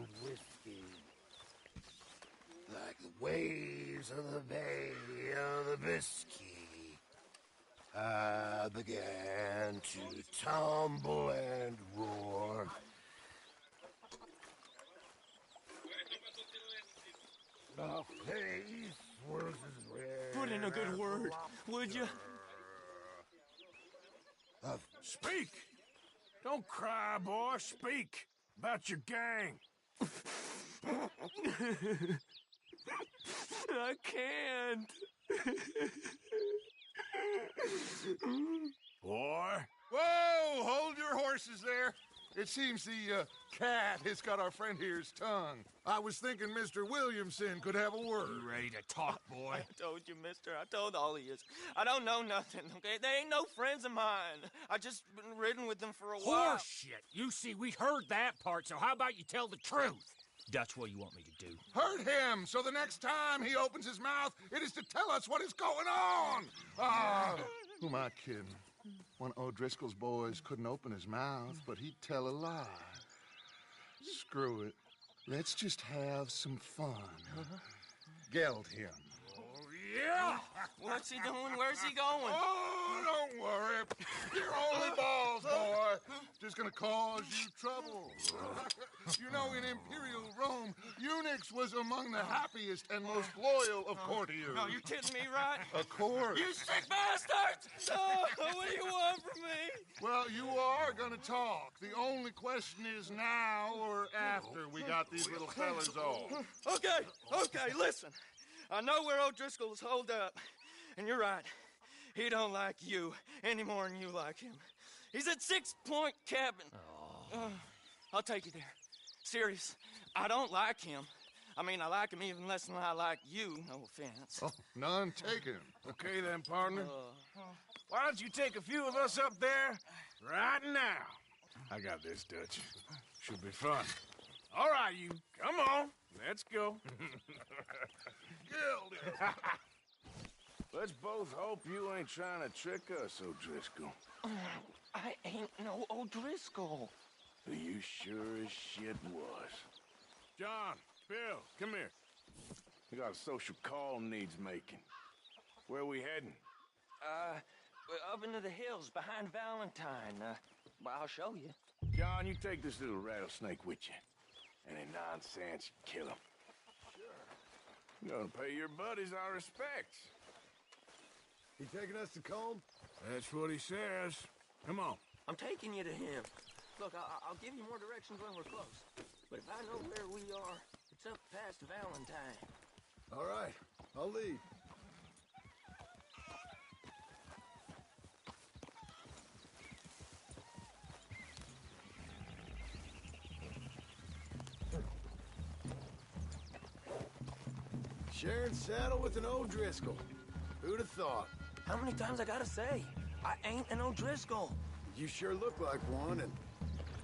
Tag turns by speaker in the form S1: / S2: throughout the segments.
S1: and whiskey. Like the waves of the Bay of the Biscay, I began to tumble and roar. The face was as red.
S2: Put in a good word, would you?
S3: Speak! Don't cry, boy. Speak about your gang.
S2: I can't.
S3: Boy.
S4: Whoa! Hold your horses there. It seems the cat has got our friend here's tongue. I was thinking Mr. Williamson could have a word.
S3: You ready to talk, boy?
S2: I told you, mister. I told all of you. I don't know nothing, okay? They ain't no friends of mine. I just been ridden with them for a while.
S3: Horse shit. You see, we heard that part, so how about you tell the truth? That's what you want me to do.
S4: Hurt him, so the next time he opens his mouth, it is to tell us what is going on. Who am I kidding? One of O'Driscoll's boys couldn't open his mouth, but he'd tell a lie. Screw it. Let's just have some fun. Geld him.
S3: Oh, yeah!
S2: What's he doing? Where's he going?
S4: Oh, don't worry. You're only balls, boy. Just gonna cause you trouble. You know, in Imperial Rome, eunuchs was among the happiest and most loyal of courtiers.
S2: No, you kidding me, right?
S4: Of course.
S2: You sick bastards! Oh, what do you want from me?
S4: Well, you are gonna talk. The only question is now or after we got these little fellas off.
S2: Okay, listen. I know where O'Driscoll's holed up, and you're right. He don't like you any more than you like him. He's at 6 Point Cabin. I'll take you there. Serious, I don't like him. I mean, I like him even less than I like you, no offense.
S4: Oh, none taken.
S3: Okay then, partner. Why don't you take a few of us up there right now? I got this, Dutch. Should be fun. All right, you. Come on. Let's go.
S4: Geld him.
S5: Let's both hope you ain't trying to trick us, O'Driscoll.
S2: I ain't no O'Driscoll.
S5: You sure as shit was.
S3: John, Bill, come here.
S5: We got a social call needs making. Where are we heading?
S2: Up into the hills behind Valentine. Well, I'll show you.
S5: John, you take this little rattlesnake with you. Any nonsense, kill him. Sure. I'm gonna pay your buddies our respects.
S1: He taking us to Combe?
S3: That's what he says. Come on.
S2: I'm taking you to him. Look, I'll give you more directions when we're close. But if I know where we are, it's up past Valentine.
S1: All right, I'll lead. Sharing saddle with an O'Driscoll. Who'd have thought?
S2: How many times I gotta say? I ain't an O'Driscoll.
S1: You sure look like one, and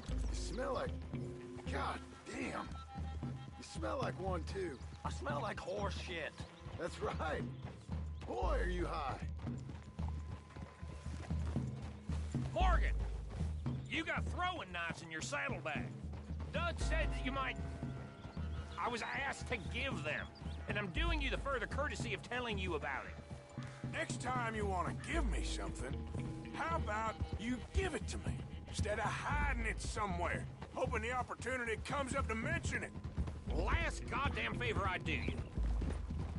S1: you smell like... God damn. You smell like one, too.
S2: I smell like horse shit.
S1: That's right. Boy, are you high.
S6: Morgan! You got throwing knives in your saddlebag. Dutch said that you might... I was asked to give them, and I'm doing you the further courtesy of telling you about it.
S3: Next time you want to give me something, how about you give it to me, instead of hiding it somewhere, hoping the opportunity comes up to mention it?
S6: Last goddamn favor I do you.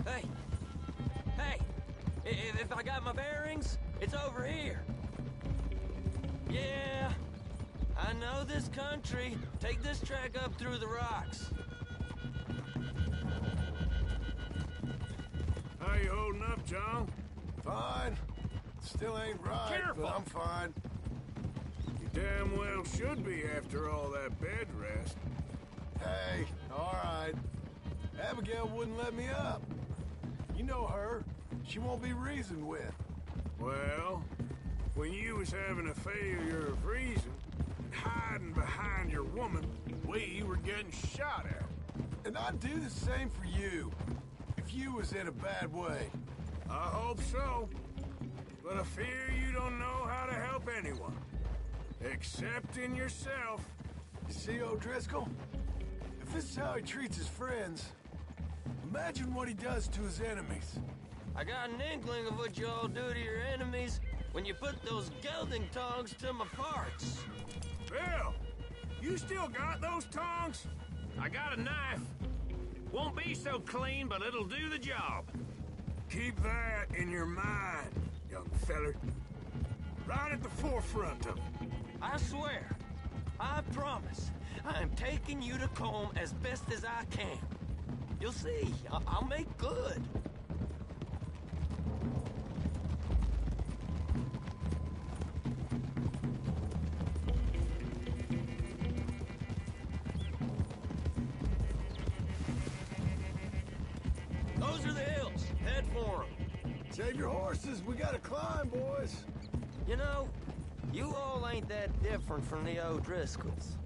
S2: Hey! If I got my bearings, it's over here. Yeah, I know this country. Take this track up through the rocks.
S3: How you holding up, John?
S1: Fine. Still ain't right,
S6: Careful.
S1: but I'm fine.
S3: You damn well should be after all that bed rest.
S1: Hey, all right. Abigail wouldn't let me up. You know her. She won't be reasoned with.
S3: Well, when you was having a failure of reason, and hiding behind your woman, we were getting shot at.
S1: And I'd do the same for you, if you was in a bad way.
S3: I hope so. But I fear you don't know how to help anyone. Except in yourself.
S1: You see, O'Driscoll? If
S3: this is how he treats his friends, imagine what he does to his enemies.
S2: I got an inkling of what you all do to your enemies when you put those gelding tongs to my parts.
S3: Bill, you still got those tongs?
S6: I got a knife. Won't be so clean, but it'll do the job.
S3: Keep that in your mind, young feller. Right at the forefront of it.
S2: I swear, I promise, I am taking you to Combe as best as I can. You'll see, I'll make good. Those are the hills. Head for them.
S3: Save your horses, we gotta climb, boys.
S2: You know, you all ain't that different from the O'Driscolls.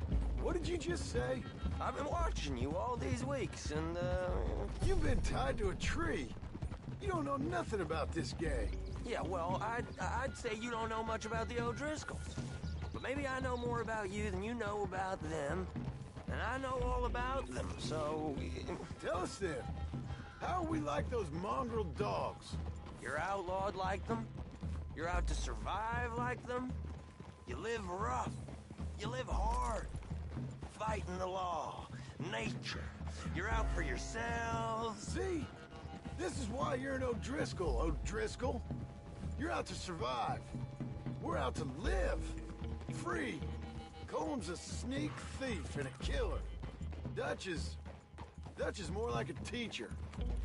S3: What did you just say?
S2: I've been watching you all these weeks, and,
S3: You've been tied to a tree. You don't know nothing about this gang.
S2: yeah, well, I'd say you don't know much about the O'Driscolls. But maybe I know more about you than you know about them. And I know all about them, so...
S3: Tell us then, how are we like those mongrel dogs?
S2: You're outlawed like them? You're out to survive like them? You live rough. You live hard. Fighting the law. Nature. You're out for yourselves.
S3: See? This is why you're an O'Driscoll, O'Driscoll. You're out to survive. We're out to live. Free. Combs a sneak thief and a killer. Dutch is more like a teacher.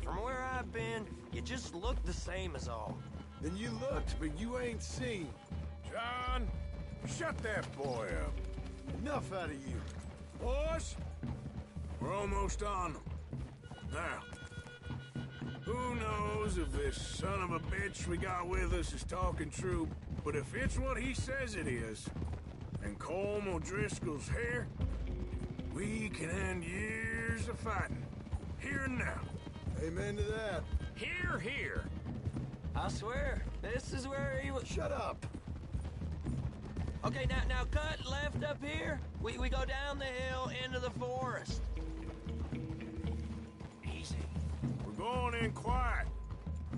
S2: From where I've been, you just look the same as all.
S3: Then you looked, but you ain't seen. John, shut that boy up. Enough out of you. Boys, we're almost on them. Now, who knows if this son of a bitch we got with us is talking true, but if it's what he says it is, and Colm O'Driscoll's here, we can end years of fighting. Here and now. Amen to that.
S6: Here, here.
S2: I swear, this is where he was...
S3: Shut up.
S2: Okay, now cut left up here. We go down the hill into the forest.
S6: Easy.
S3: We're going in quiet,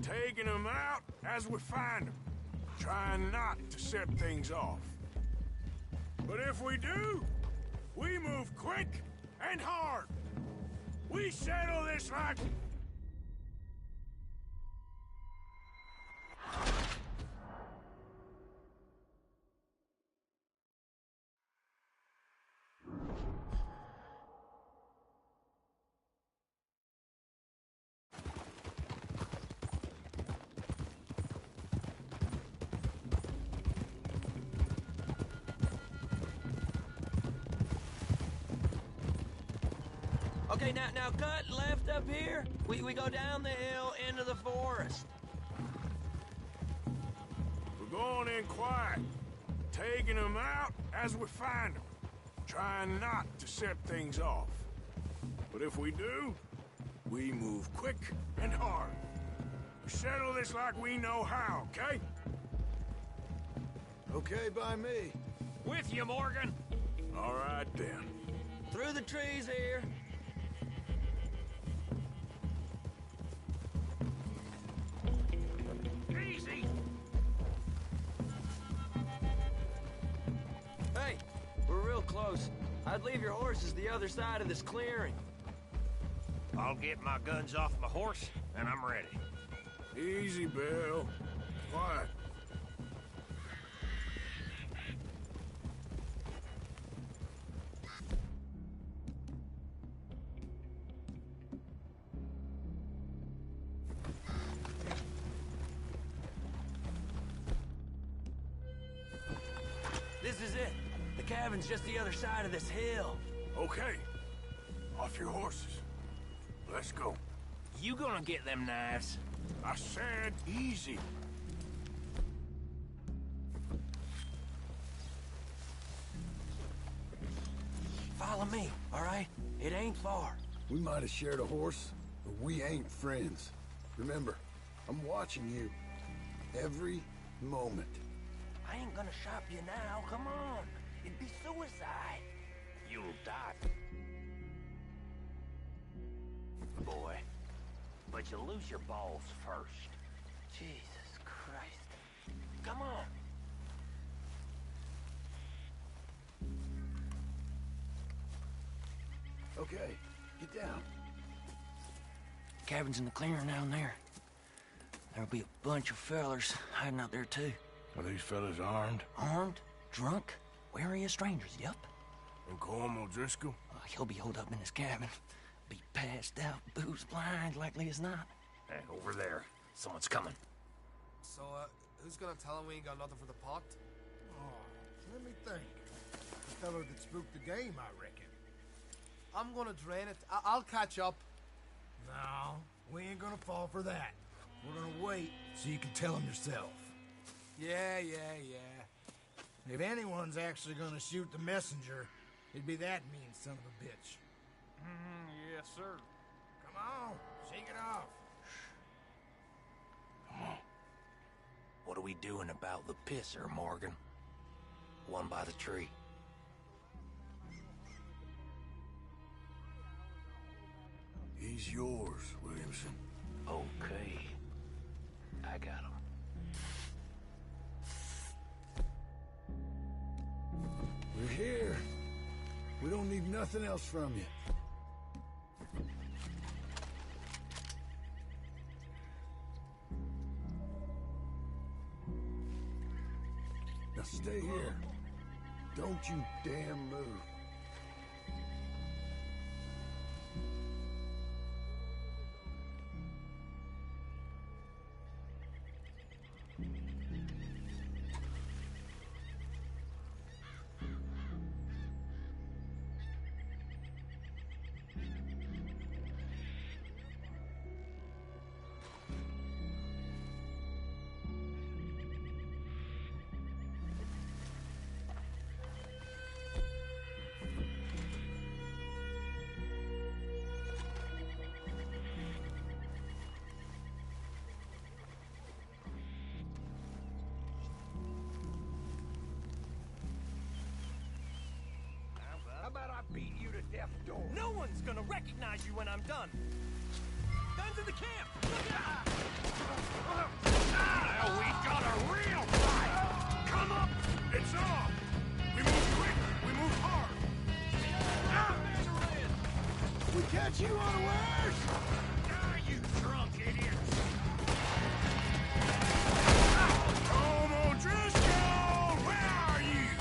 S3: taking them out as we find them, trying not to set things off. But if we do, we move quick and hard. We settle this like...
S2: Okay, now cut left up here. We go down the hill into the forest.
S3: We're going in quiet, taking them out as we find them, trying not to set things off. But if we do, we move quick and hard. We settle this like we know how, okay? Okay by me.
S6: With you, Morgan.
S3: All right, then.
S2: Through the trees here.
S6: Easy.
S2: Hey, we're real close. I'd leave your horses the other side of this clearing.
S6: I'll get my guns off my horse, and I'm ready.
S3: Easy, Bill. Quiet.
S2: This is it. The cabin's just the other side of this hill.
S3: Okay. Off your horses. Let's go.
S6: You gonna get them knives?
S3: I said easy.
S2: Follow me, all right? It ain't far.
S7: We might have shared a horse, but we ain't friends. Remember, I'm watching you. Every moment.
S2: I ain't gonna shop you now. Come on. It'd be suicide.
S6: You'll die. but you lose your balls first. Jesus Christ. Come on.
S7: Okay, get down.
S2: Cabin's in the clearing down there. There'll be a bunch of fellers hiding out there, too.
S5: Are these fellas armed?
S2: Armed, drunk, wary of strangers, yup.
S5: And Colm O'Driscoll?
S2: He'll be holed up in his cabin. Be passed out, booze blind, likely as not.
S6: Hey, over there. Someone's coming.
S8: So, who's gonna tell him we ain't got nothing for the pot?
S1: Oh, let me think. The fellow that spooked the game, I reckon.
S8: I'm gonna drain it. I'll catch up.
S1: No, we ain't gonna fall for that. We're gonna wait so you can tell him yourself. Yeah. If anyone's actually gonna shoot the messenger, it'd be that mean son of a bitch.
S6: Yes, sir.
S1: Come on, shake it off.
S2: What are we doing about the pisser, Morgan? One by the tree.
S7: He's yours, Williamson.
S2: Okay. I got him.
S7: We're here. We don't need nothing else from you. Now stay here. Don't you dare move.
S6: Beat you to death, door. No one's gonna recognize you when I'm done. Guns in the camp! Look out! Now we got a real fight! Come up!
S5: It's on! We move quick! We move hard!
S7: We catch you unawares!
S6: Ah, you drunk idiots!
S5: Colm O'Driscoll! Where are you?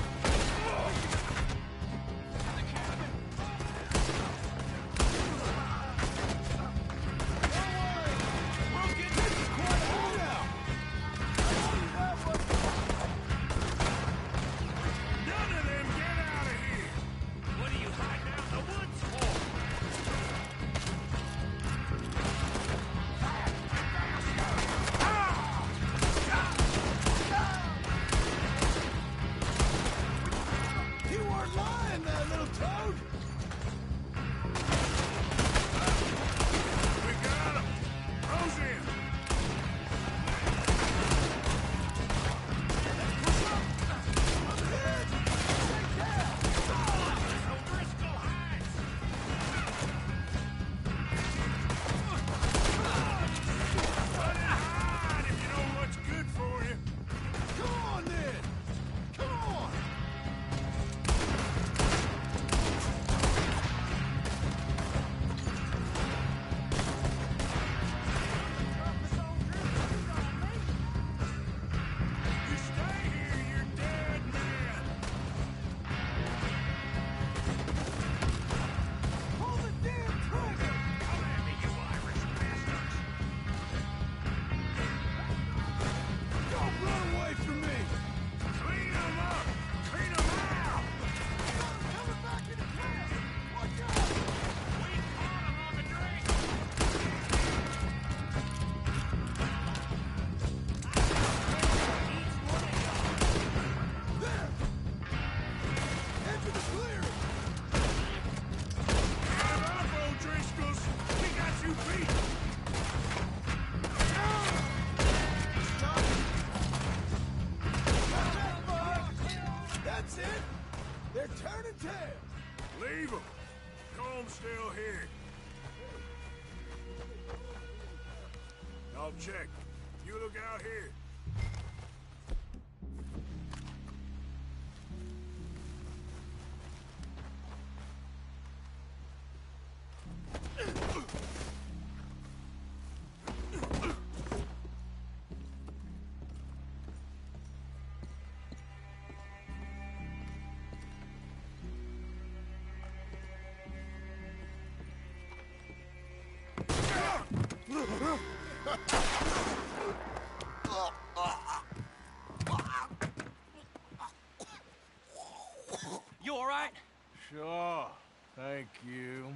S5: None of them get out of here!
S6: What are you hiding out in the woods for?
S3: I'll check. You look out here.
S2: You all right?
S3: Sure. Thank you.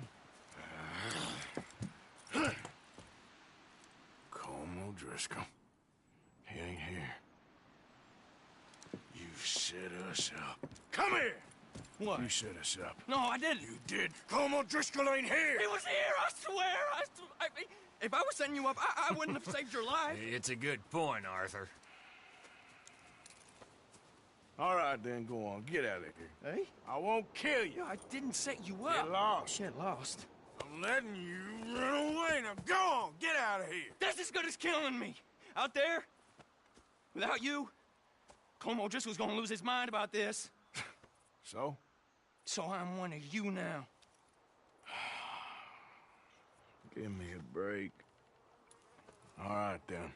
S3: Colm O'Driscoll. He ain't here. You set us up. Come here!
S2: What?
S3: You set us up.
S2: No, I didn't.
S3: You did. Colm O'Driscoll ain't here!
S2: He was here, I swear! If I was setting you up, I wouldn't have saved your life.
S6: It's a good point, Arthur.
S3: All right, then, go on. Get out of here.
S2: Hey?
S3: I won't kill you.
S2: I didn't set you up.
S3: Get lost.
S2: Get lost.
S3: I'm letting you run away. Now go on. Get out of here.
S2: That's as good as killing me. Out there, without you, Colm O'Driscoll's gonna lose his mind about this.
S3: So?
S2: So I'm one of you now.
S3: Give me a break. All right, then.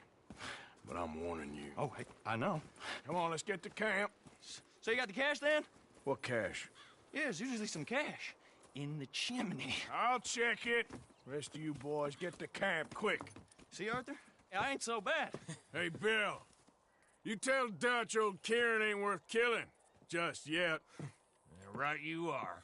S3: But I'm warning you.
S2: Oh, hey, I know.
S3: Come on, let's get to camp.
S2: So you got the cash then?
S3: What cash?
S2: Yeah, there's usually some cash. In the chimney.
S3: I'll check it. Rest of you boys, get to camp, quick.
S2: See, Arthur? I ain't so bad.
S3: Hey, Bill. You tell Dutch old Kieran ain't worth killing. Just yet.
S6: Right you are.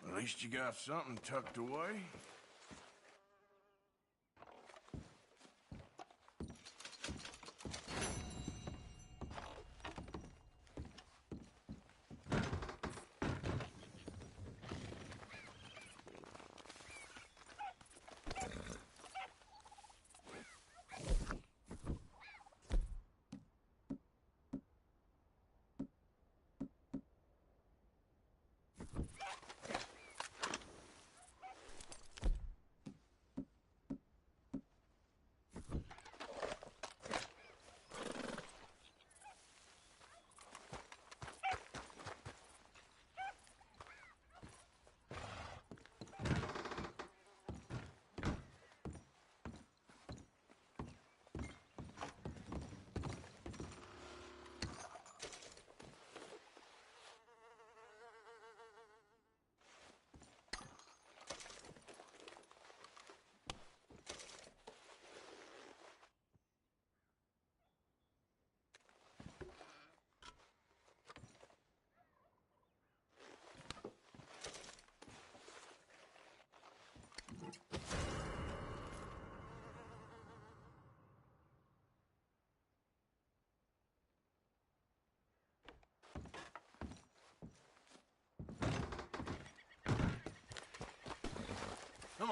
S3: At least you got something tucked away.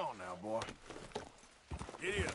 S3: on now, boy. Giddy up.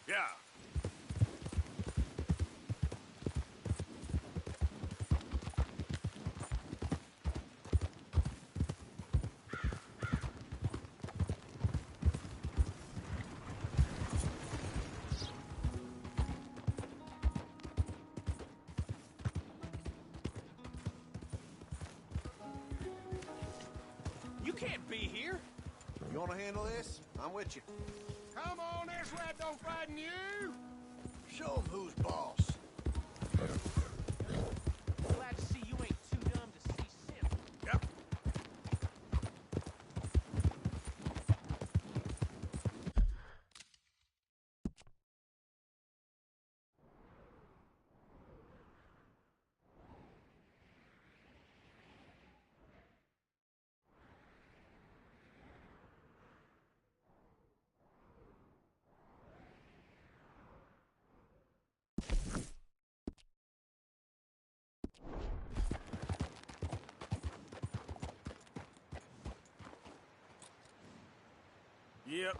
S3: Yeah.
S6: You can't be here.
S9: You want to handle this? I'm with you.
S3: Come on, this rat don't frighten you.
S9: Show 'em who's boss.
S6: Glad to see you ain't too dumb to see sin.
S3: Yep. Yep.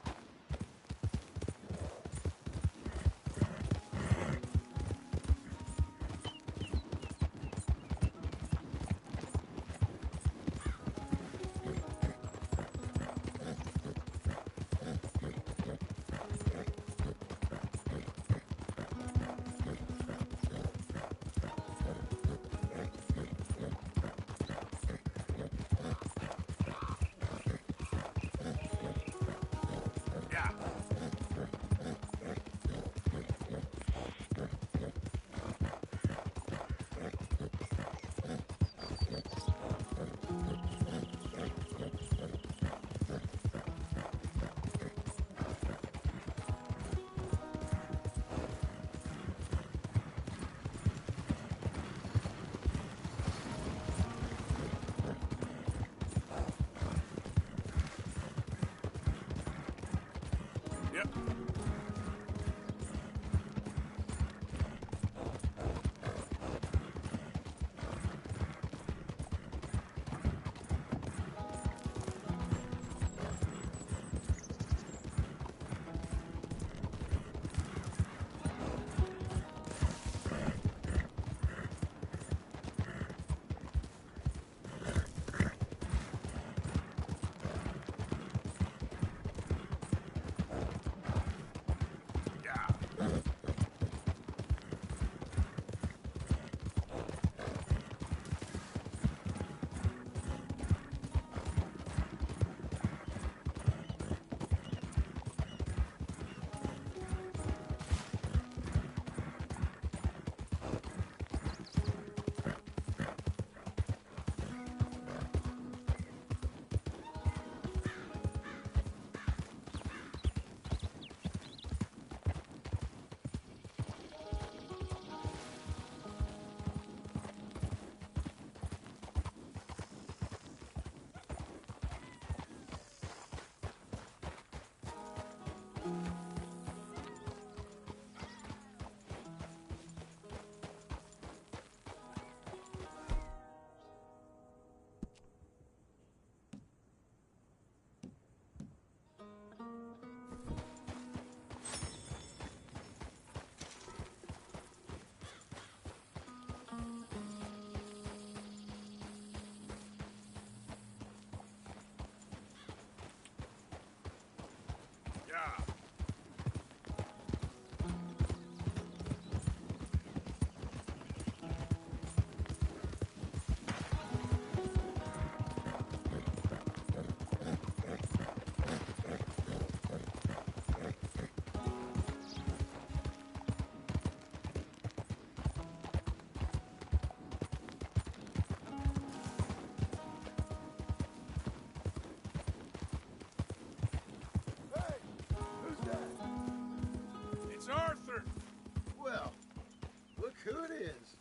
S7: Who it is?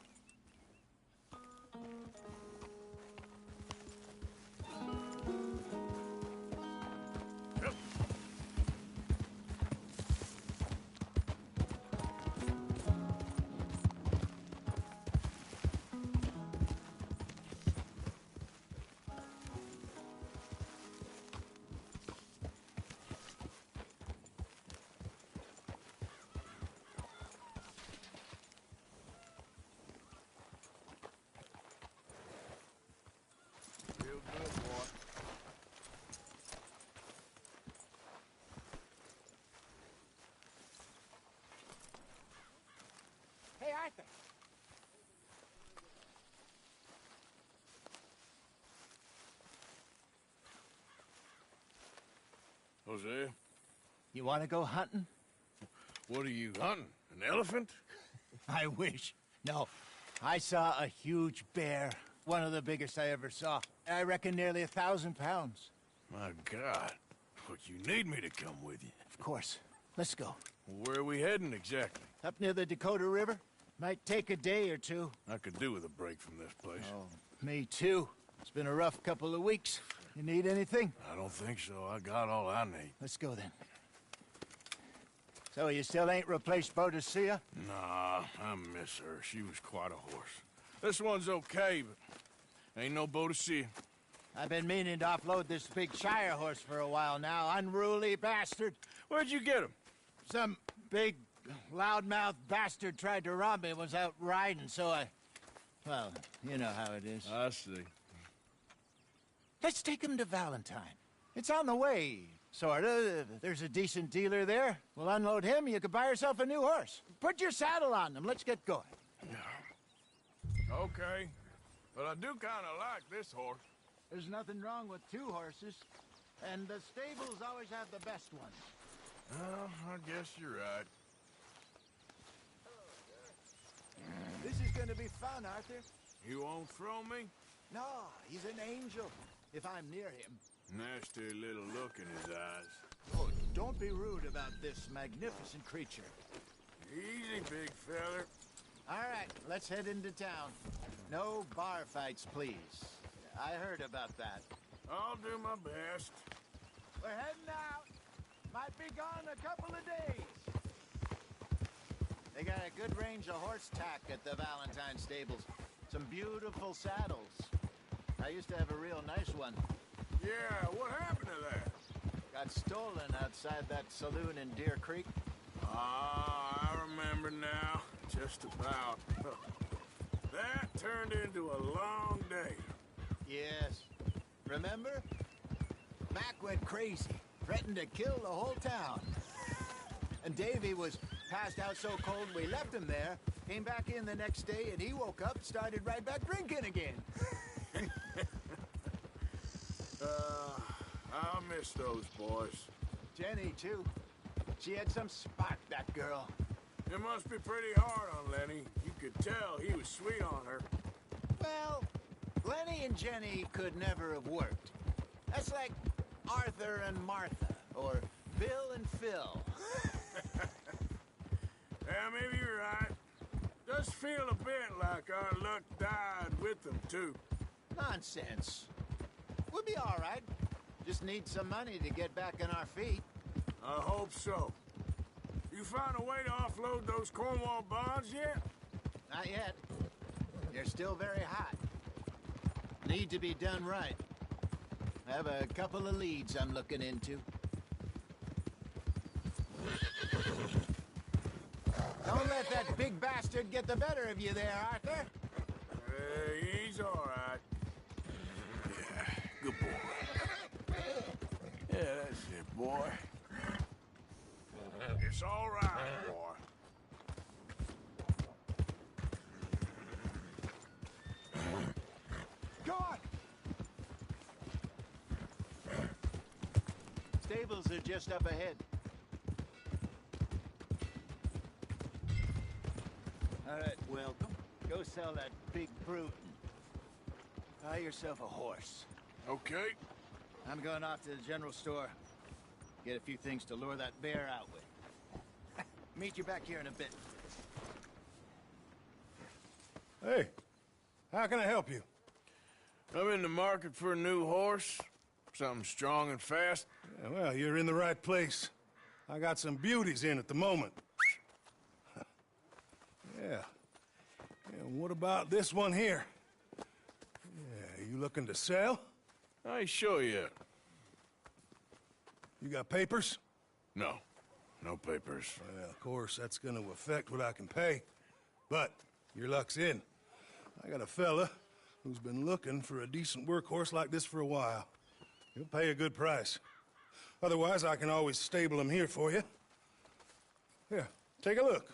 S3: Real good, boy.
S6: Hey, Arthur.
S3: Hosea,
S10: You want to go hunting?
S3: what are you hunting? An elephant?
S10: I wish. No. I saw a huge bear. One of the biggest I ever saw. I reckon nearly 1,000 pounds.
S3: My God. But you need me to come with you.
S10: Of course. Let's go.
S3: Where are we heading exactly?
S10: Up near the Dakota River. Might take a day or two.
S3: I could do with a break from this place.
S10: Oh, me too. It's been a rough couple of weeks. You need anything?
S3: I don't think so. I got all I need.
S10: Let's go then. So you still ain't replaced Boadicea?
S3: Nah, I miss her. She was quite a horse. This one's okay, but ain't no Boadicea.
S10: I've been meaning to offload this big Shire horse for a while now. Unruly bastard.
S3: Where'd you get him?
S10: Some big, loudmouth bastard tried to rob me and was out riding, so I... Well, you know how it is.
S3: I see.
S10: Let's take him to Valentine. It's on the way, sorta. There's a decent dealer there. We'll unload him, you could buy yourself a new horse. Put your saddle on them, let's get going.
S3: Okay. But I do kind of like this horse.
S10: There's nothing wrong with two horses, and the stables always have the best ones.
S3: Well, I guess you're right.
S10: This is gonna be fun, Arthur.
S3: You won't throw me?
S10: No, he's an angel, if I'm near him.
S3: Nasty little look in his eyes.
S10: Oh, don't be rude about this magnificent creature.
S3: Easy, big feller.
S10: All right, let's head into town. No bar fights, please. I heard about that.
S3: I'll do my best.
S10: We're heading out. Might be gone a couple of days. They got a good range of horse tack at the Valentine stables. Some beautiful saddles. I used to have a real nice one.
S3: Yeah, what happened to that?
S10: Got stolen outside that saloon in Deer Creek.
S3: Ah, I remember now. Just about. That turned into a long day.
S10: Yes. Remember? Mac went crazy. Threatened to kill the whole town. And Davy was passed out so cold we left him there. Came back in the next day and he woke up, started right back drinking again.
S3: I'll miss those boys.
S10: Jenny, too. She had some spark, that girl.
S3: It must be pretty hard on Lenny. You could tell he was sweet on her.
S10: Well, Lenny and Jenny could never have worked. That's like Arthur and Martha, or Bill and Phil.
S3: Yeah, maybe you're right. Does feel a bit like our luck died with them, too.
S10: Nonsense. We'll be all right. Just need some money to get back on our feet.
S3: I hope so. You found a way to offload those Cornwall bonds yet?
S10: Not yet. They're still very hot. Need to be done right. I have a couple of leads I'm looking into. Don't let that big bastard get the better of you there, Arthur.
S3: He's all right. Yeah, good boy. Yeah, that's it, boy. It's all right, boy.
S10: Go on! Stables are just up ahead. All right, welcome. Go sell that big brute. Buy yourself a horse.
S3: Okay.
S10: I'm going off to the general store. Get a few things to lure that bear out with. Meet you back here in a bit.
S7: Hey, how can I help you?
S3: I'm in the market for a new horse. Something strong and fast.
S7: Yeah, well, you're in the right place. I got some beauties in at the moment. Yeah. And what about this one here? Yeah, you looking to sell?
S3: I ain't sure yet.
S7: You got papers?
S3: No. No papers.
S7: Well, of course, that's gonna affect what I can pay. But your luck's in. I got a fella who's been looking for a decent workhorse like this for a while. He'll pay a good price. Otherwise, I can always stable him here for you. Here, take a look.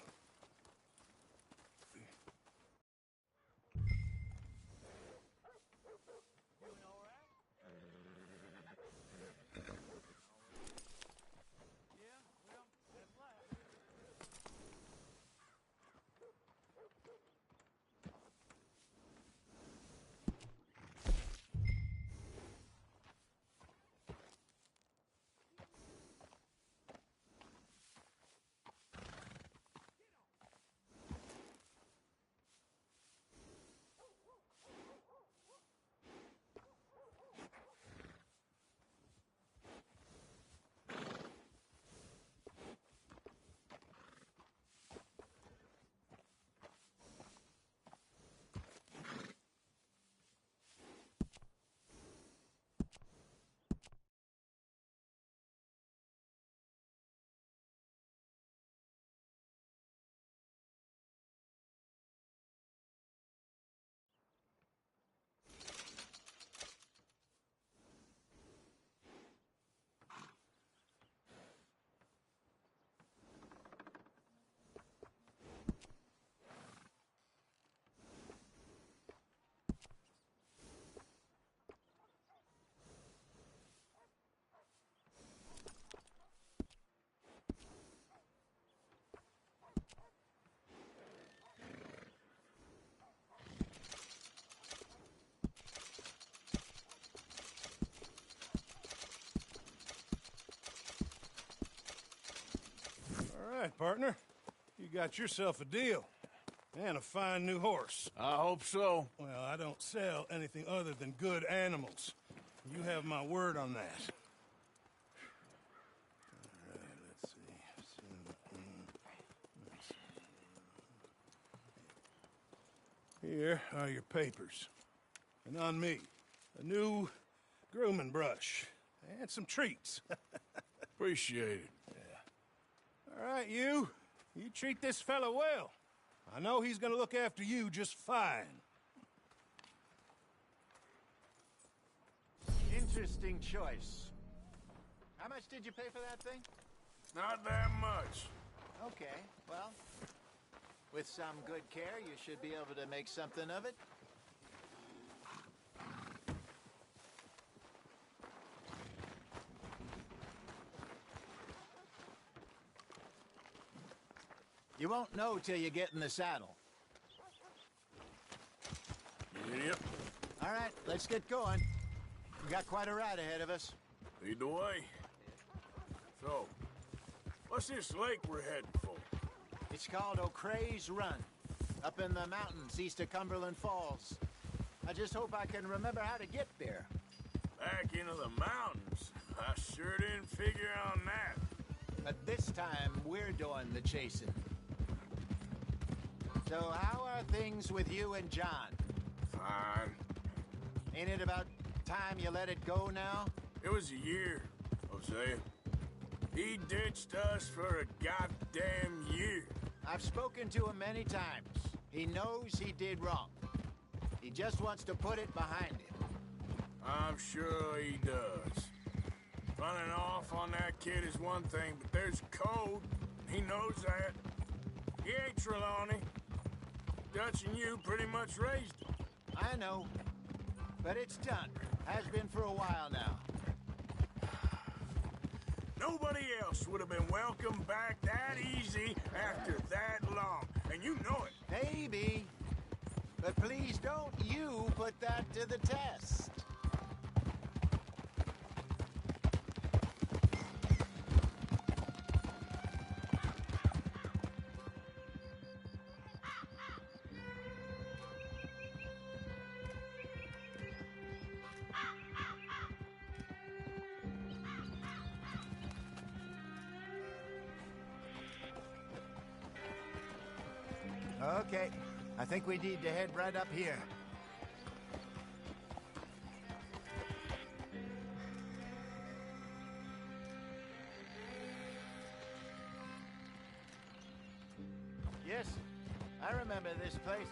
S7: All right, partner. You got yourself a deal. And a fine new horse.
S3: I hope so.
S7: Well, I don't sell anything other than good animals. You have my word on that. All right, let's see. Here are your papers. And on me, a new grooming brush. And some treats.
S3: Appreciate it.
S7: All right, you. You treat this fella well. I know he's gonna look after you just fine.
S10: Interesting choice. How much did you pay for that thing?
S3: Not that much.
S10: Okay, well, with some good care, you should be able to make something of it. You won't know till you get in the saddle.
S3: Yep.
S10: All right, let's get going. We got quite a ride ahead of us.
S3: Lead the way. So, what's this lake we're heading for?
S10: It's called O'Creagh's Run, up in the mountains east of Cumberland Falls. I just hope I can remember how to get there.
S3: Back into the mountains? I sure didn't figure on that.
S10: But this time, we're doing the chasing. So how are things with you and John?
S3: Fine.
S10: Ain't it about time you let it go now?
S3: It was a year, Hosea. He ditched us for a goddamn year.
S10: I've spoken to him many times. He knows he did wrong. He just wants to put it behind him.
S3: I'm sure he does. Running off on that kid is one thing, but there's code. He knows that. He ain't Trelawney. Dutch and you pretty much raised him.
S10: I know. But it's done. Has been for a while now.
S3: Nobody else would have been welcomed back that easy after that long. And you know it.
S10: Maybe. But please don't you put that to the test. Okay, I think we need to head right up here. Yes, I remember this place.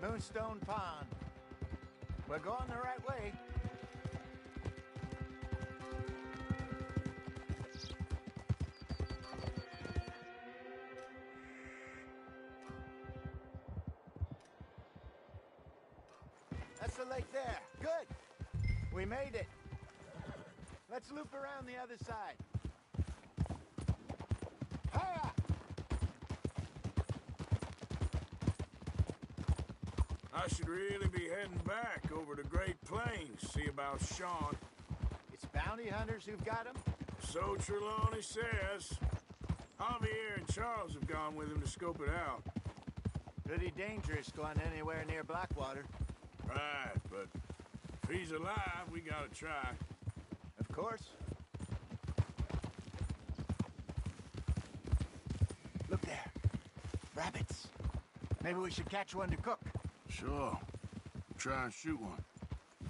S10: Moonstone Pond. We're going the right way. That's the lake there. Good. We made it. Let's loop around the other side. Hiya!
S3: I should really be heading back over to Great Plains, see about Sean.
S10: It's bounty hunters who've got him?
S3: So Trelawney says. Javier and Charles have gone with him to scope it out.
S10: Pretty dangerous going anywhere near Blackwater.
S3: Right, but if he's alive, we gotta try.
S10: Of course. Look there. Rabbits. Maybe we should catch one to cook.
S3: Sure. Try and shoot one.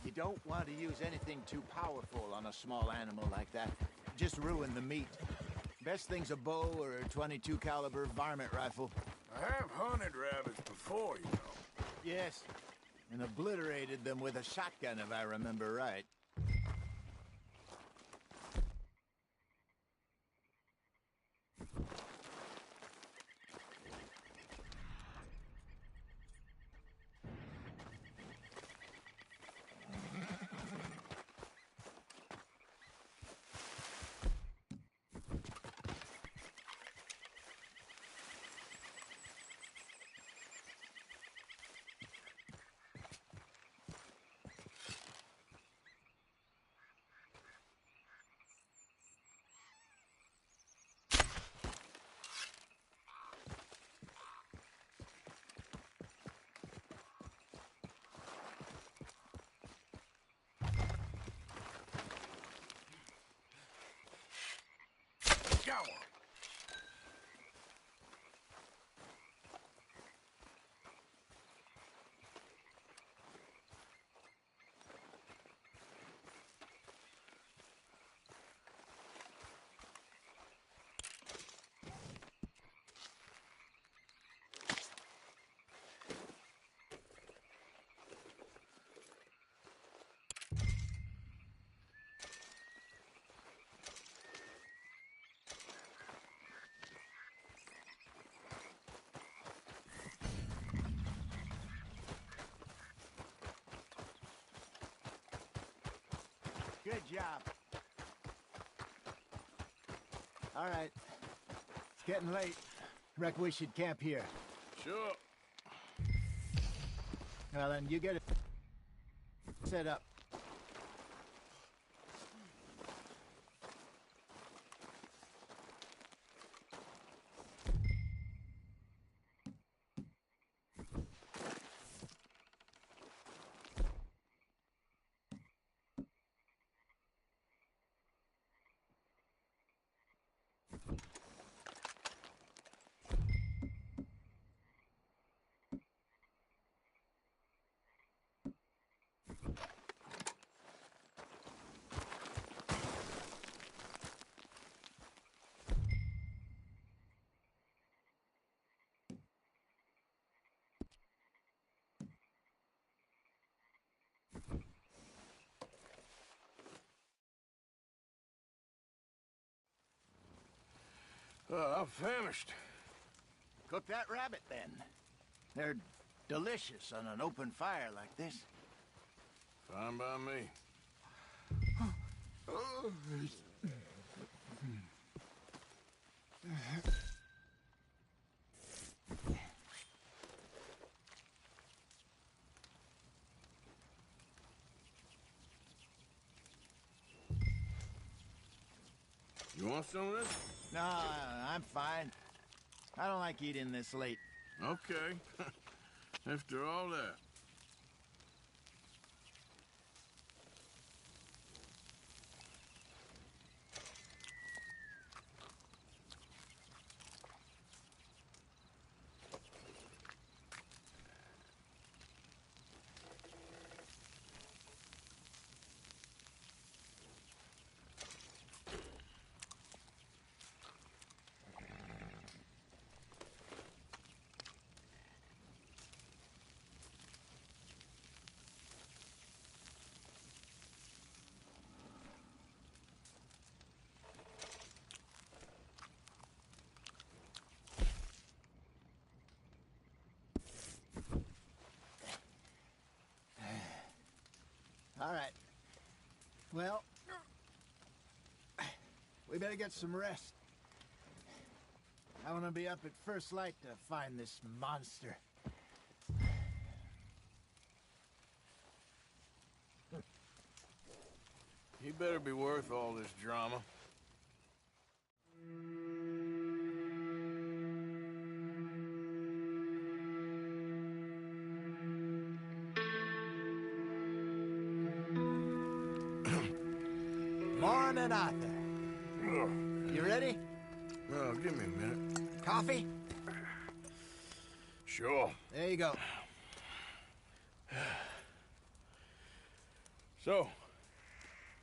S10: You don't want to use anything too powerful on a small animal like that. Just ruin the meat. Best thing's a bow or a .22 caliber varmint rifle.
S3: I have hunted rabbits before, you know.
S10: Yes. And obliterated them with a shotgun, if I remember right.
S3: Go on.
S10: Good job. All right. It's getting late. Reckon we should camp here.
S3: Sure.
S10: Well, then, you get it set up.
S3: I'm famished.
S10: Cook that rabbit, then. They're delicious on an open fire like this.
S3: Fine by me. You want some of this?
S10: No, I'm fine. I don't like eating this late.
S3: Okay. After all that.
S10: All right. Well, we better get some rest. I want to be up at first light to find this monster.
S3: He better be worth all this drama.
S10: Morning, Arthur. You ready?
S3: Oh, give me a minute.
S10: Coffee?
S3: Sure.
S10: There you go.
S3: So,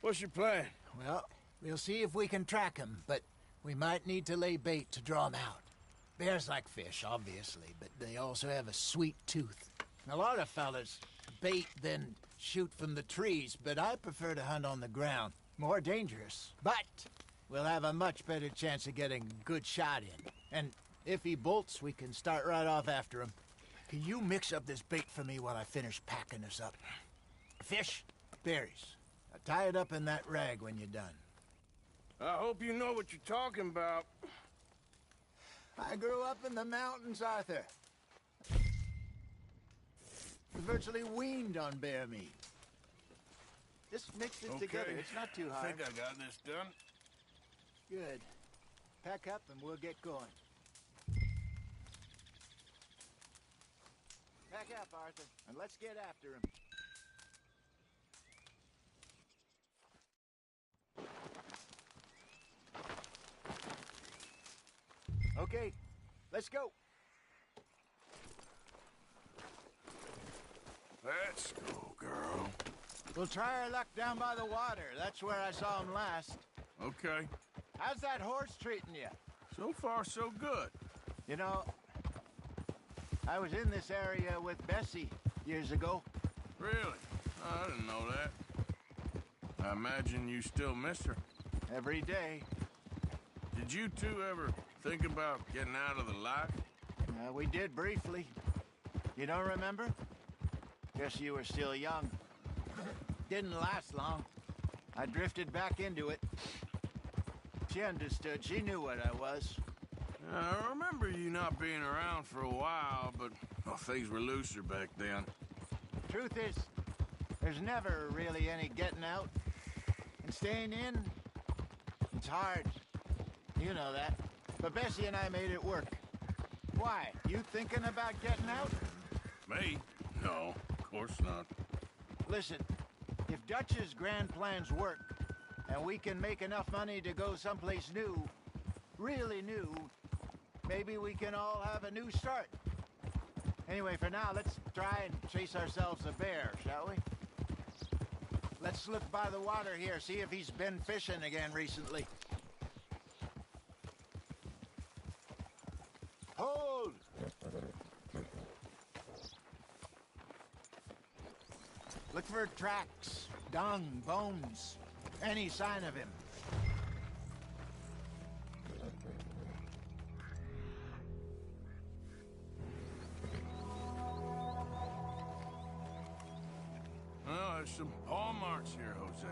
S3: what's your plan?
S10: Well, we'll see if we can track him, but we might need to lay bait to draw him out. Bears like fish, obviously, but they also have a sweet tooth. A lot of fellas bait, then shoot from the trees, but I prefer to hunt on the ground. More dangerous, but we'll have a much better chance of getting a good shot in. And if he bolts, we can start right off after him. Can you mix up this bait for me while I finish packing this up? Fish, berries. Now tie it up in that rag when you're done.
S3: I hope you know what you're talking about.
S10: I grew up in the mountains, Arthur. Virtually weaned on bear meat. Just mix it together. It's not too hard.
S3: I think I got this done.
S10: Good. Pack up and we'll get going. Pack up, Arthur, and let's get after him. Okay, let's go.
S3: Let's go, girl.
S10: We'll try our luck down by the water. That's where I saw him last.
S3: Okay.
S10: How's that horse treating you?
S3: So far, so good.
S10: You know, I was in this area with Bessie years ago.
S3: Really? I didn't know that. I imagine you still miss her.
S10: Every day.
S3: Did you two ever think about getting out of the life?
S10: We did briefly. You don't remember? Guess you were still young. Didn't last long. I drifted back into it. She understood. She knew what I was.
S3: I remember you not being around for a while, but things were looser back then.
S10: Truth is, there's never really any getting out. And staying in, it's hard. You know that. But Bessie and I made it work. Why? You thinking about getting out?
S3: Me? No, of course not.
S10: Listen, if Dutch's grand plans work, and we can make enough money to go someplace new, really new, maybe we can all have a new start. Anyway, for now, let's try and chase ourselves a bear, shall we? Let's slip by the water here, see if he's been fishing again recently. Hold! Look for tracks, dung, bones, any sign of him.
S3: Well, there's some paw marks here, Hosea.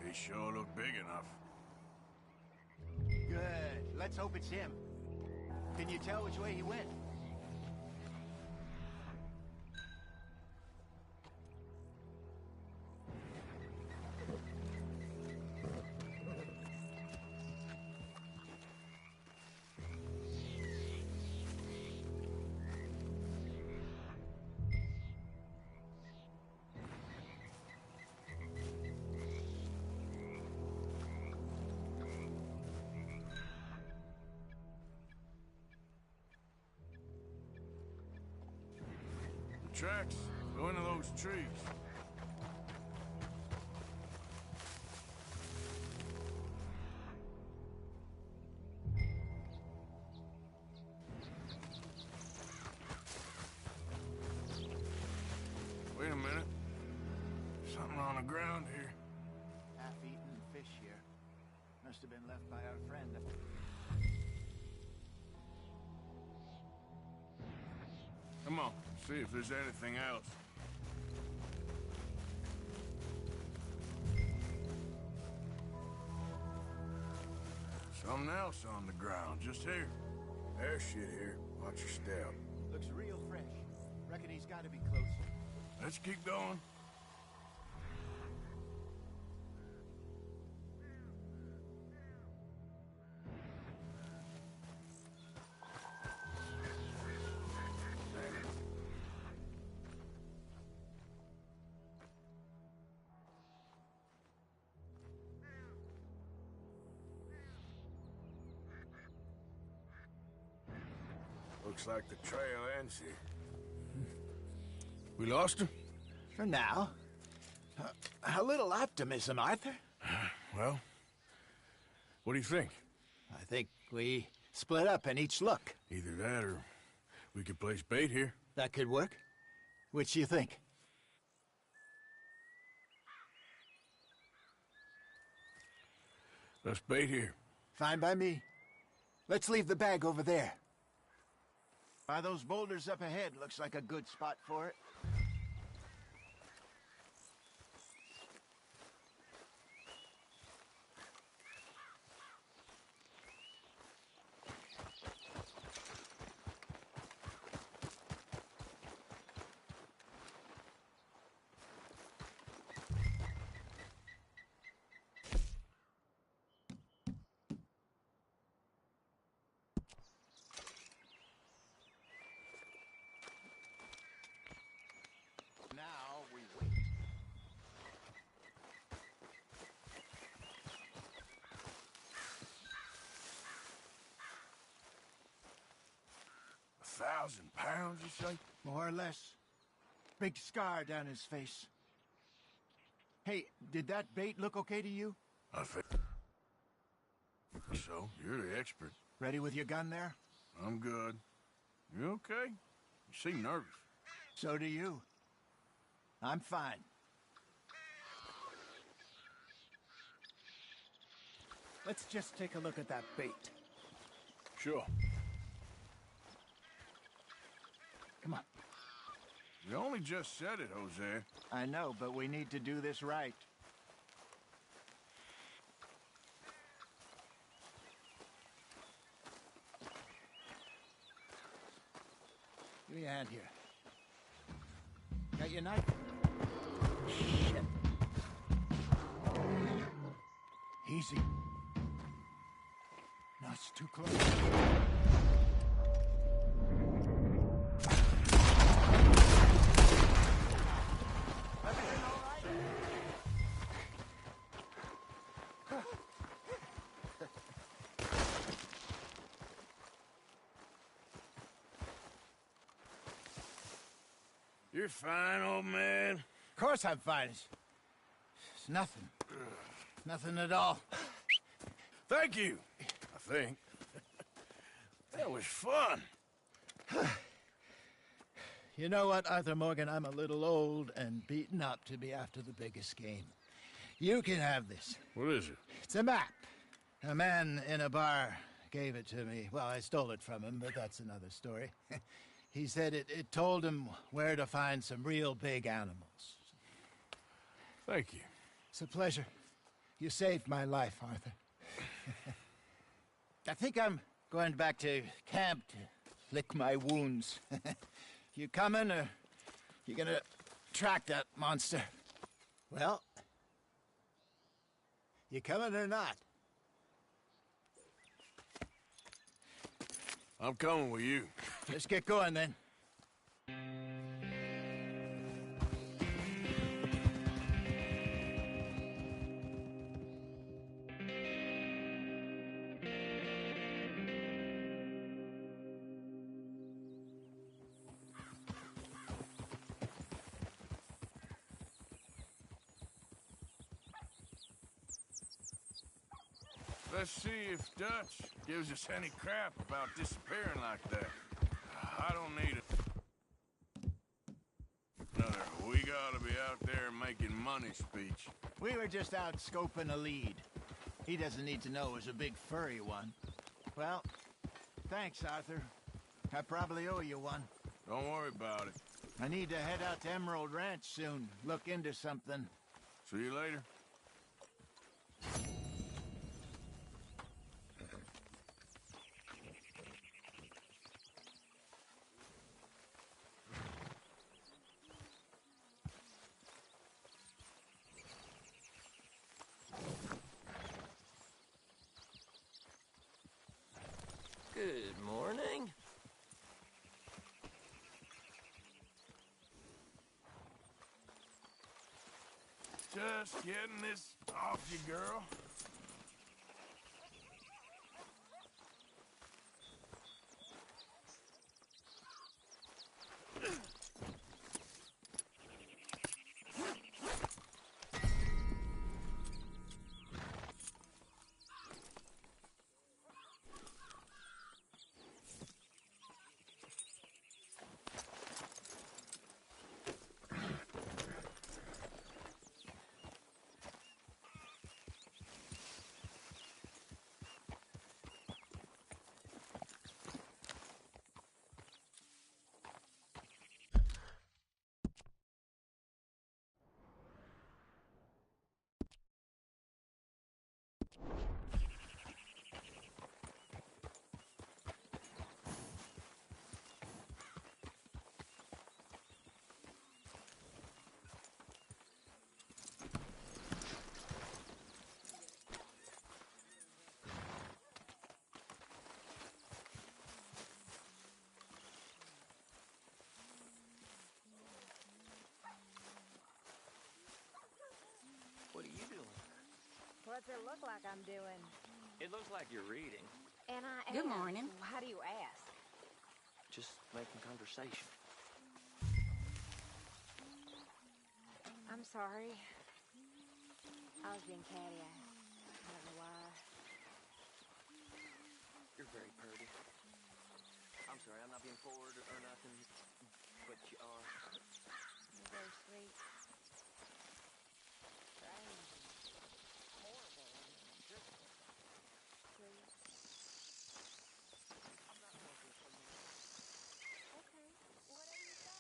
S3: They sure look big enough.
S10: Good. Let's hope it's him. Can you tell which way he went?
S3: Tracks go into those trees. Wait a minute. Something on the ground here.
S10: Half-eaten fish here. Must have been left by our friend.
S3: Come on, see if there's anything else.
S5: Something else on the ground, just here. There's shit here. Watch your step.
S10: Looks real fresh. Reckon he's got to be close.
S5: Let's keep going. Looks like the trail ends here. We lost him?
S10: For now. A little optimism, Arthur.
S5: Well, what do you think?
S10: I think we split up and each look.
S5: Either that or we could place bait here.
S10: That could work. Which do you think?
S5: Let's bait here.
S10: Fine by me. Let's leave the bag over there. By those boulders up ahead, looks like a good spot for it. Now we wait.
S5: £1,000, you say?
S10: More or less. Big scar down his face. Hey, did that bait look okay to you?
S5: I think so. You're the expert.
S10: Ready with your gun there?
S5: I'm good. You okay? You seem nervous.
S10: So do you. I'm fine. Let's just take a look at that bait.
S5: Sure.
S10: Come on.
S5: You only just said it, Jose.
S10: I know, but we need to do this right. Give me a hand here. Got your knife? Shit. Easy. No, it's too close. Everything all right?
S5: You're fine, old man.
S10: Of course I'm fine. It's nothing. Nothing at all.
S5: Thank you, I think. That was fun.
S10: You know what, Arthur Morgan? I'm a little old and beaten up to be after the biggest game. You can have this.
S5: What is it?
S10: It's a map. A man in a bar gave it to me. Well, I stole it from him, but that's another story. He said it told him where to find some real big animals.
S5: Thank you.
S10: It's a pleasure. You saved my life, Arthur. I think I'm going back to camp to lick my wounds. You coming, or you gonna track that monster? Well, you coming or not?
S5: I'm coming with you.
S10: Let's get going, then.
S5: Let's see if Dutch gives us any crap about disappearing like that. I don't need it. Another, we gotta be out there making money speech.
S10: We were just out scoping a lead. He doesn't need to know it was a big furry one. Well, thanks, Arthur. I probably owe you one.
S5: Don't worry about it.
S10: I need to head out to Emerald Ranch soon. Look into something.
S5: See you later.
S3: Just getting this off you, girl.
S2: What are you doing?
S11: What's it look like I'm doing?
S2: It looks like you're reading.
S11: And I am.
S12: Good morning.
S11: How do you ask?
S2: Just making conversation.
S11: I'm sorry. I was being catty. I don't know why.
S2: You're very pretty. I'm sorry, I'm not being forward or nothing, but you are.
S11: You're very sweet. Strange. Horrible. Just sweet.
S2: I'm not going to from here.
S11: Okay. Whatever you say.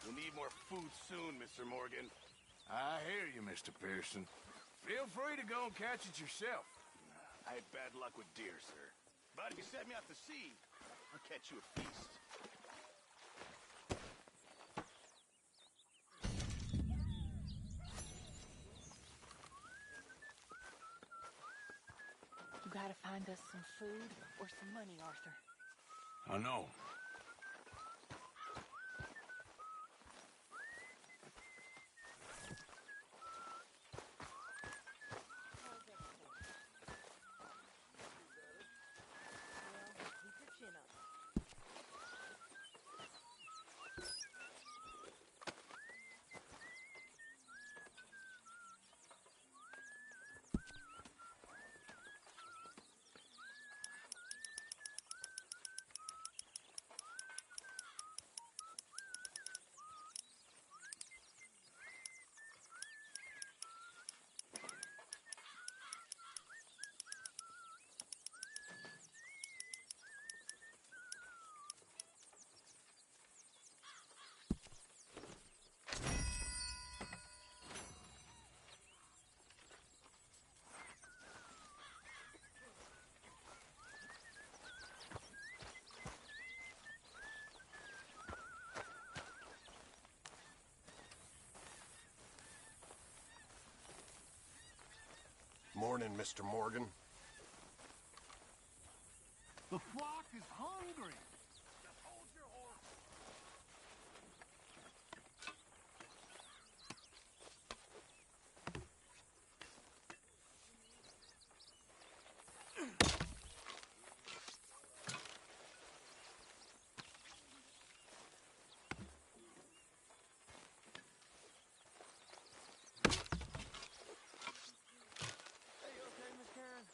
S5: We'll need more food soon, Mr. Morgan.
S3: I hear you, Mr. Pearson. Feel free to go and catch it yourself.
S5: I had bad luck with deer, sir. But if you set me out to sea, I'll catch you a feast.
S12: You gotta find us some food or some money, Arthur.
S3: I know.
S11: Well, keep your chin up.
S9: Morning, Mr. Morgan.
S4: The flock is hungry.
S2: Hey, you okay, Miss Karen?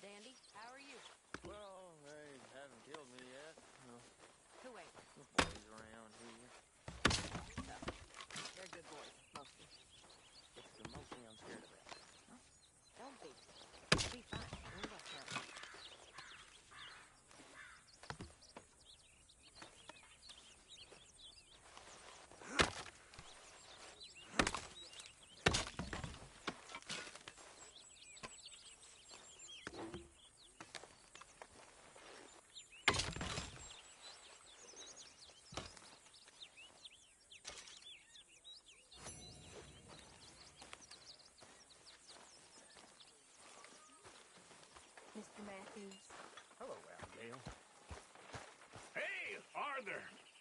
S11: Dandy, how are you?
S2: Well, they haven't killed me yet.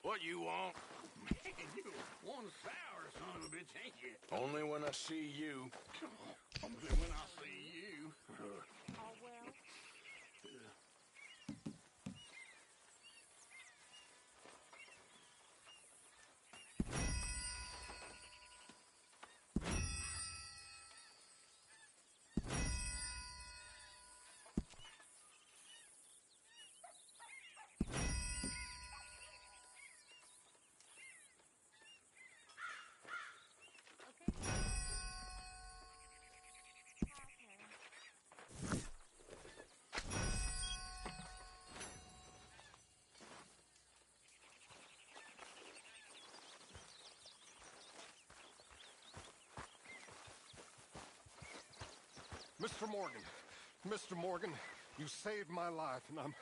S5: What you want?
S3: Man, you one sour son of a bitch, ain't you?
S5: Only when I see you.
S3: Only when I see you.
S11: Caldwell?
S9: Mr. Morgan, you saved my life, and I'm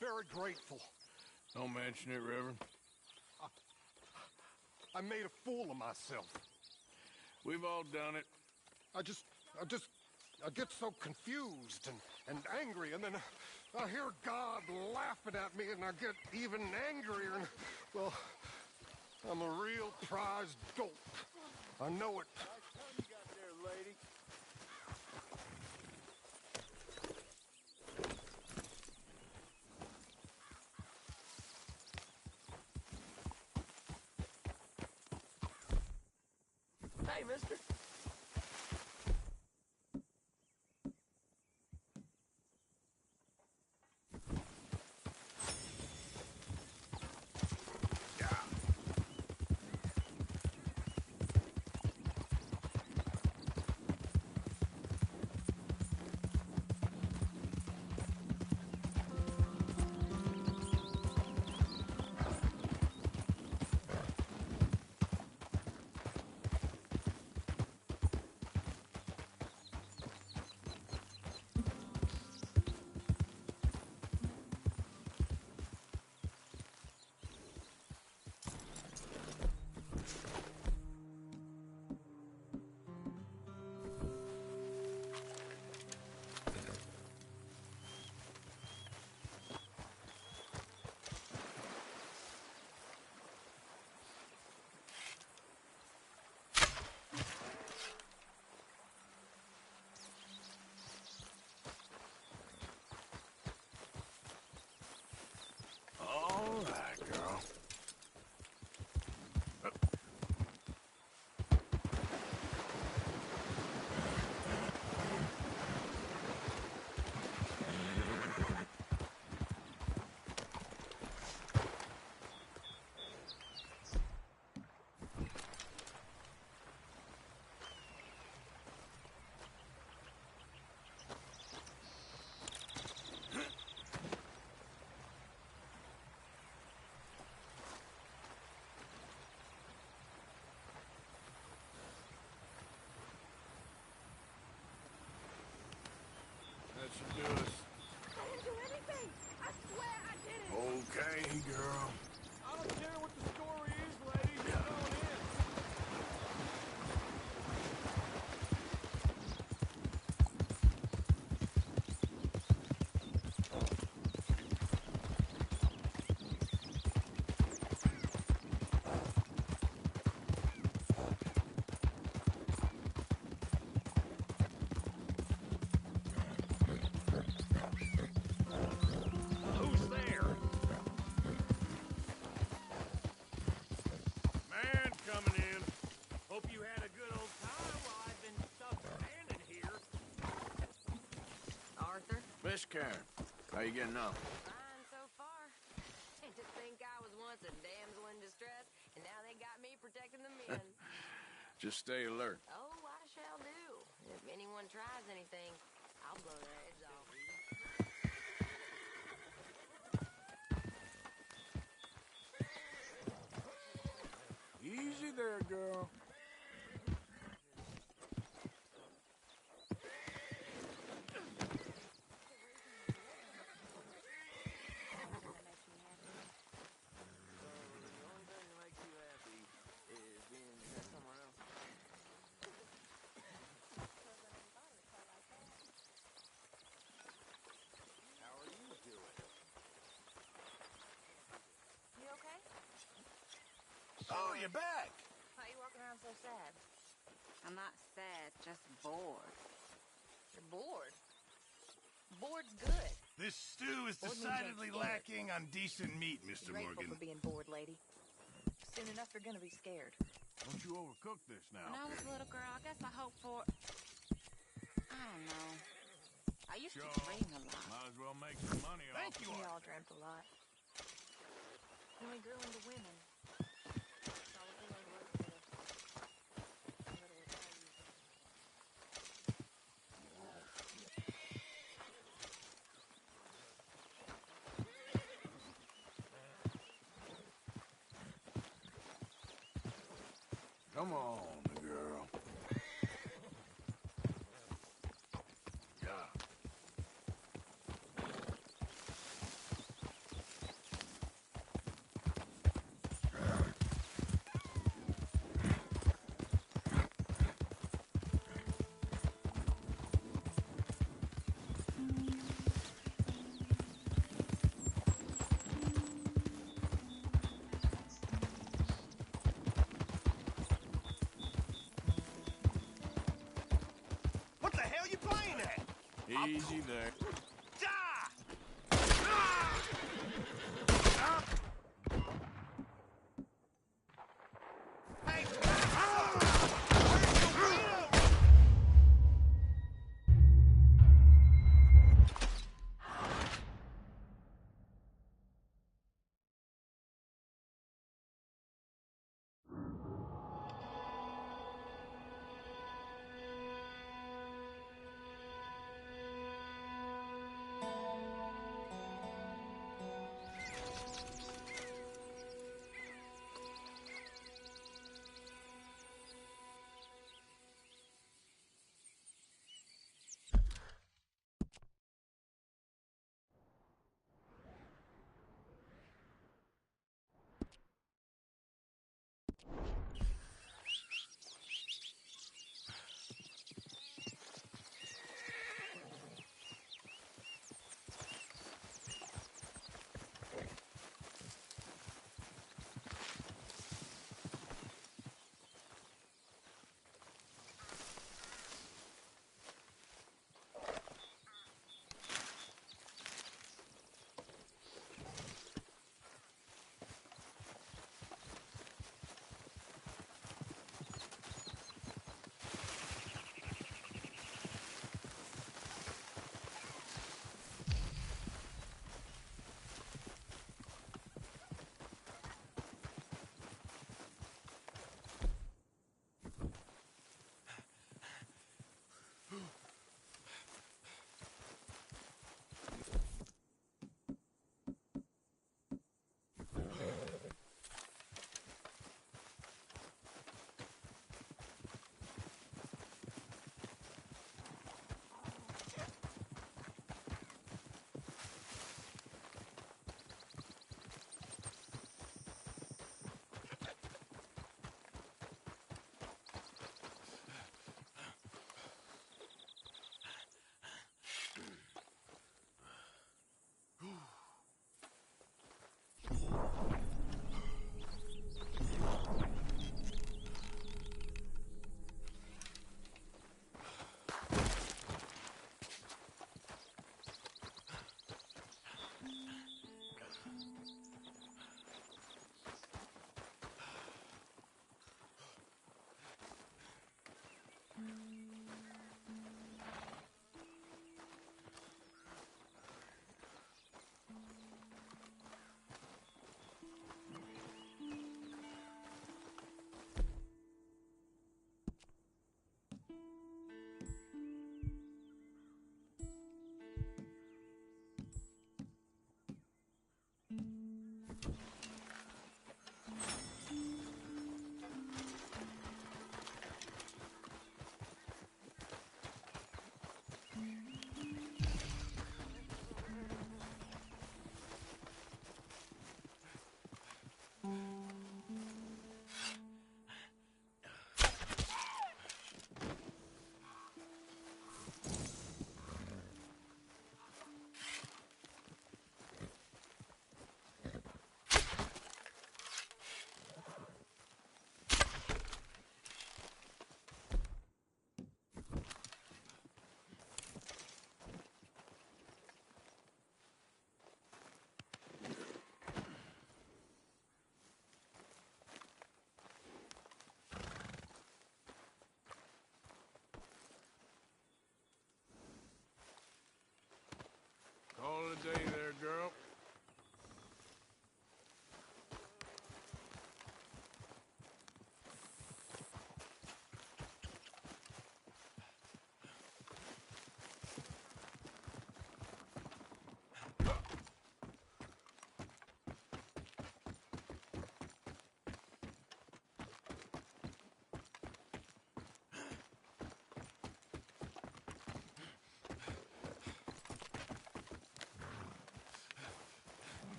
S9: very grateful.
S5: Don't mention it, Reverend.
S9: I made a fool of myself.
S5: We've all done it.
S9: I get so confused and angry, and then I hear God laughing at me, and I get even angrier, and, well, I'm a real prized dolt. I know it.
S5: Nice time you got there, lady.
S2: Hey, mister.
S5: All right, girl. That should do us.
S11: I didn't do anything! I swear I didn't!
S5: Okay, girl.
S3: I don't care what the story is, lady. You're going in.
S6: Who's there?
S3: Man coming in.
S6: Hope you had a good old time while I've been stuck standing here.
S13: Arthur?
S5: Miss Karen, how you getting on?
S13: Fine so far. And to think I was once a damsel in distress, and now they got me protecting the men.
S5: Just stay alert.
S13: Oh, I shall do. If anyone tries anything, I'll blow their heads off.
S3: Easy there, girl.
S13: The only thing that makes you happy is being somewhere else.
S10: How are you doing?
S5: you back.
S13: Why are you walking around so sad?
S12: I'm not sad, just bored.
S13: You're bored. Bored's good.
S7: This stew is
S13: Bored means
S7: decidedly
S13: you're scared.
S7: lacking on decent meat, Mr.
S13: Be grateful
S7: Morgan.
S13: for being bored, lady. Soon enough, you're gonna be scared.
S5: Don't you overcook this now.
S12: When I was a little girl, I guess I hoped for... I don't know. I used
S5: Sure.
S12: to dream a lot.
S5: Might as well make some money off
S13: We all dreamt a lot. When we grew into women, all we really was a little values.
S5: Come on, girl. Yeah.
S6: What the hell you playing at?
S5: Easy there.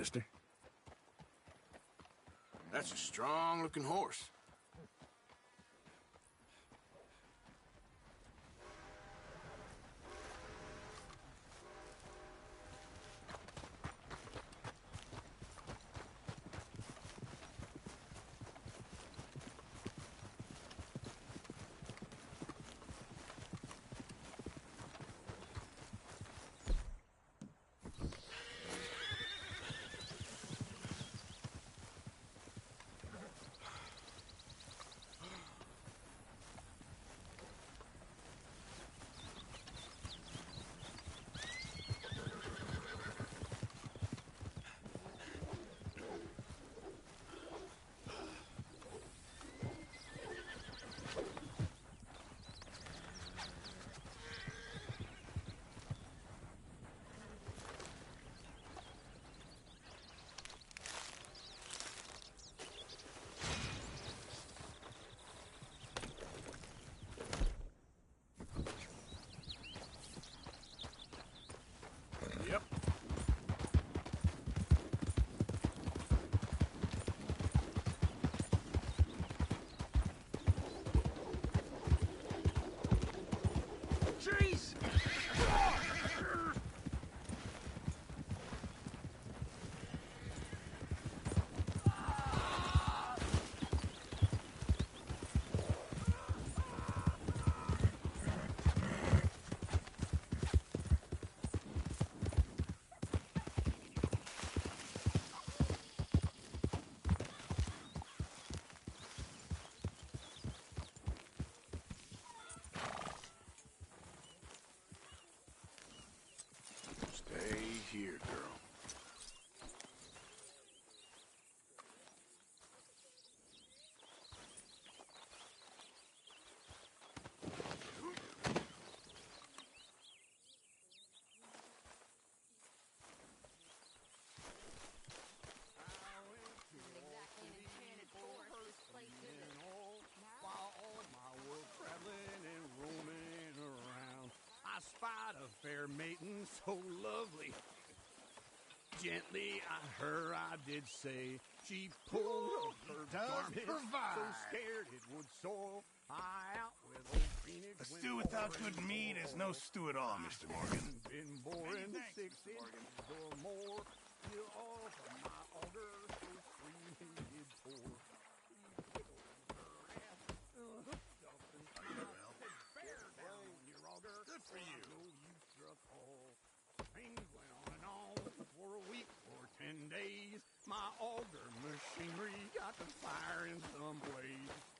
S3: mister. That's a strong-looking horse. Yep. Jeez! Stay here, girl.
S14: I spied a fair maiden so lovely. Gently her I did say, she pulled up her garment, so scared it would soil. I out with old Phoenix.
S7: A stew without good meat is no stew at all, Mr. Morgan.
S14: Been boring 6 inches or more. You all from my altar, so screaming did pour.
S7: Good for you.
S14: Things went on and on for a week or 10 days. My auger machinery got to fire in some place.